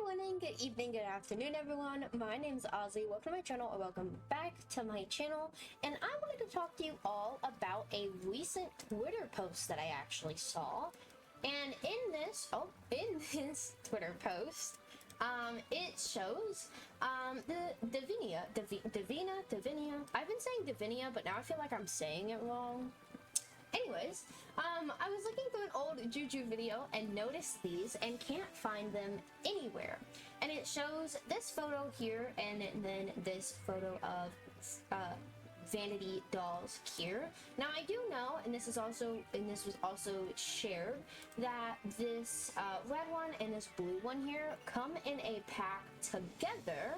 morning, good evening, good afternoon, everyone. My name's Ozzy. Welcome to my channel, or welcome back to my channel. And I wanted to talk to you all about a recent Twitter post that I actually saw. And in this Twitter post, it shows the Divinia. I've been saying Divinia, but now I feel like I'm saying it wrong. Anyways, I was looking through an old Juju video and noticed these and can't find them anywhere. And it shows this photo here and then this photo of vanity dolls here. Now I do know, and this was also shared, that this red one and this blue one here come in a pack together.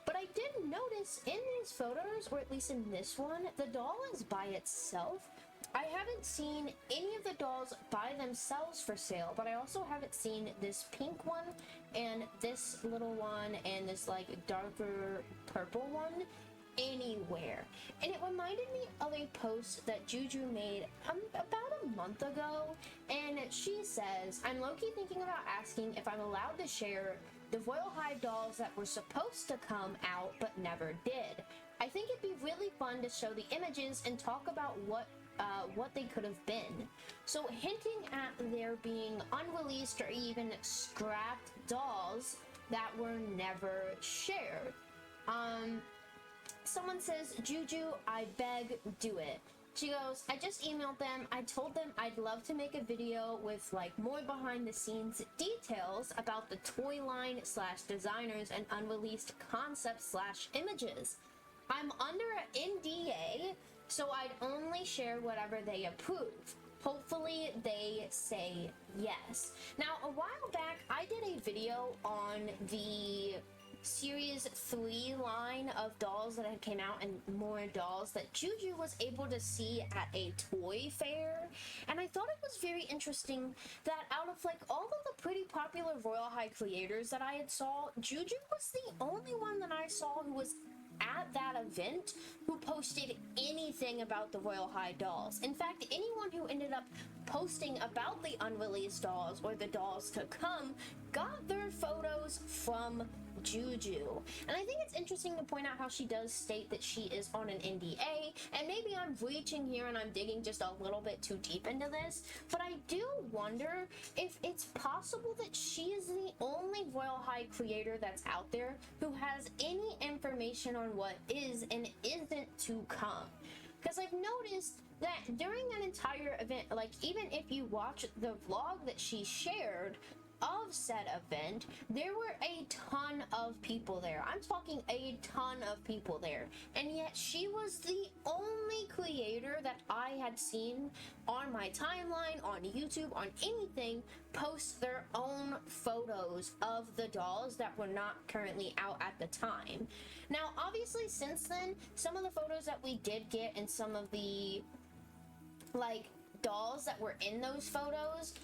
But I did notice in these photos, or at least in this one, the doll is by itself. I haven't seen any of the dolls by themselves for sale, but I also haven't seen this pink one and this little one and this like darker purple one anywhere. And it reminded me of a post that Juju made about a month ago, and she says, "I'm low-key thinking about asking if I'm allowed to share the Royal Hive dolls that were supposed to come out but never did. I think it'd be really fun to show the images and talk about what they could have been." So hinting at there being unreleased or even scrapped dolls that were never shared. Someone says, "Juju, I beg, do it." She goes, "I just emailed them. I told them I'd love to make a video with like more behind the scenes details about the toy line / designers and unreleased concepts / images. I'm under an NDA, so I'd only share whatever they approve. Hopefully they say yes." Now, a while back, I did a video on the Series 3 line of dolls that had came out, and more dolls that Juju was able to see at a toy fair. And I thought it was very interesting that out of like all of the pretty popular Royal High creators that I had saw, Juju was the only one that I saw who was at that event who posted anything about the Royal High dolls. In fact, anyone who ended up posting about the unreleased dolls or the dolls to come got their photos from Juju. And I think it's interesting to point out how she does state that she is on an NDA, and maybe I'm reaching here and I'm digging just a little bit too deep into this, but I do wonder if it's possible that she is the only Royal High creator that's out there who has any information on what is and isn't to come. Because I've noticed that during that entire event, like even if you watch the vlog that she shared of said event, there were a ton of people there. I'm talking a ton of people there, and yet she was the only creator that I had seen on my timeline, on YouTube, on anything, post their own photos of the dolls that were not currently out at the time. Now, obviously, since then, some of the photos that we did get and some of the like dolls that were in those photos,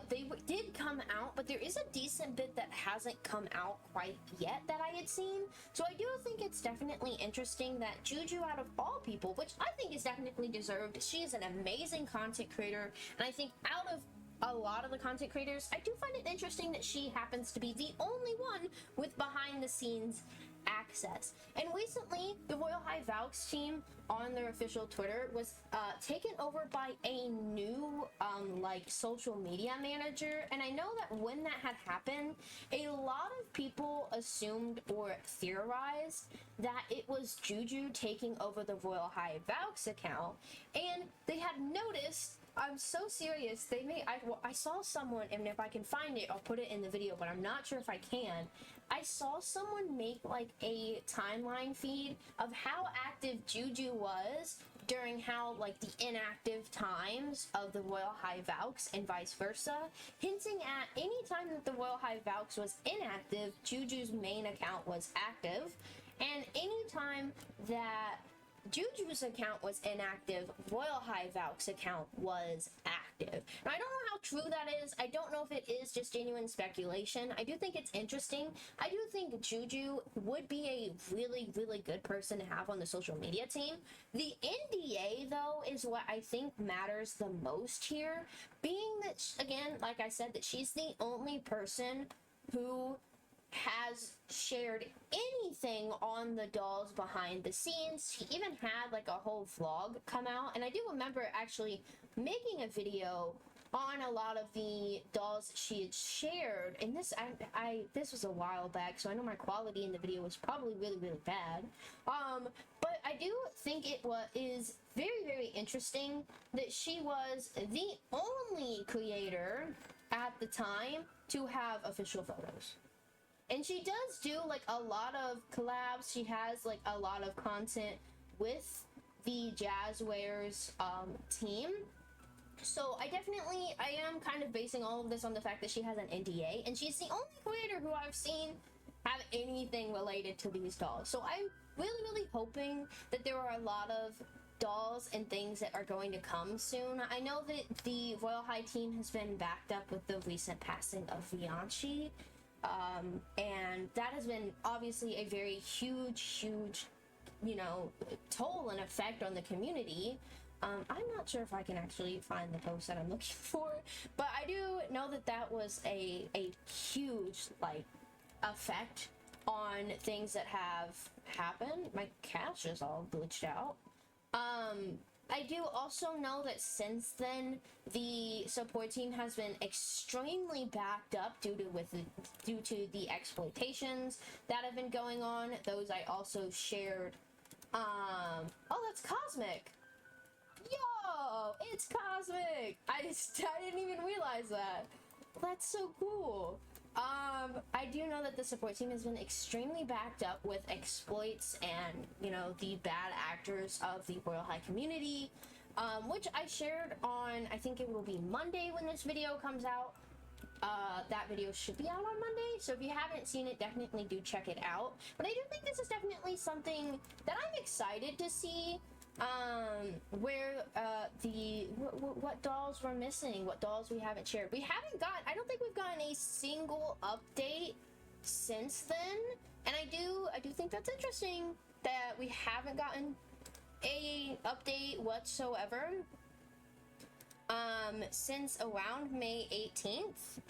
they did come out, but there is a decent bit that hasn't come out quite yet that I had seen. So I do think it's definitely interesting that Juju, out of all people, which I think is definitely deserved, she is an amazing content creator, and I think out of a lot of the content creators, I do find it interesting that she happens to be the only one with behind the scenes access. And recently, the Royal High Valks team on their official Twitter was taken over by a new like social media manager. And I know that when that had happened, a lot of people assumed or theorized that it was Juju taking over the Royal High Valks account, and they had noticed, I'm so serious, I saw someone, and if I can find it, I'll put it in the video, but I'm not sure if I can. I saw someone make like a timeline feed of how active Juju was during how like the inactive times of the Royal High Valks and vice versa, hinting at any time that the Royal High Valks was inactive, Juju's main account was active, and any time that Juju's account was inactive, Royal High Valk's account was active. Now, I don't know how true that is. I don't know if it is just genuine speculation. I do think it's interesting. I do think Juju would be a really, really good person to have on the social media team. The NDA, though, is what I think matters the most here, being that, again, like I said, that she's the only person who has shared anything on the dolls behind the scenes. She even had like a whole vlog come out, and I do remember actually making a video on a lot of the dolls she had shared, and this was a while back, so I know my quality in the video was probably really bad, but I do think it is very interesting that she was the only creator at the time to have official photos. And she does do like a lot of collabs. She has like a lot of content with the Jazzwares team. So I am kind of basing all of this on the fact that she has an NDA, and she's the only creator who I've seen have anything related to these dolls. So I'm really hoping that there are a lot of dolls and things that are going to come soon. I know that the Royal High team has been backed up with the recent passing of Vianci, and that has been obviously a very huge, you know, toll and effect on the community. I'm not sure if I can actually find the post that I'm looking for, but I do know that that was a huge, like, effect on things that have happened. My cache is all glitched out. I do also know that since then, the support team has been extremely backed up due to the exploitations that have been going on. Those I also shared. Oh, that's Cosmic! Yo, it's Cosmic! I didn't even realize that. That's so cool. I do know that the support team has been extremely backed up with exploits and, you know, the bad actors of the Royal High community, which I shared on, I think it will be Monday when this video comes out. That video should be out on Monday, so if you haven't seen it, definitely do check it out. But I do think this is definitely something that I'm excited to see, where what dolls we're missing, what dolls we haven't shared. I don't think we've gotten a single update since then, and I do think that's interesting that we haven't gotten a update whatsoever since around May 18th.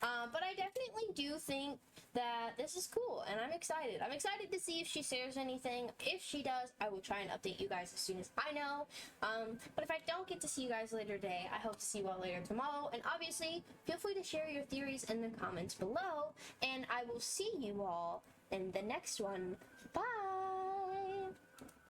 But I definitely do think that this is cool, and I'm excited. I'm excited to see if she shares anything. If she does, I will try and update you guys as soon as I know. But if I don't get to see you guys later today, I hope to see you all later tomorrow. And obviously, feel free to share your theories in the comments below, and I will see you all in the next one. Bye!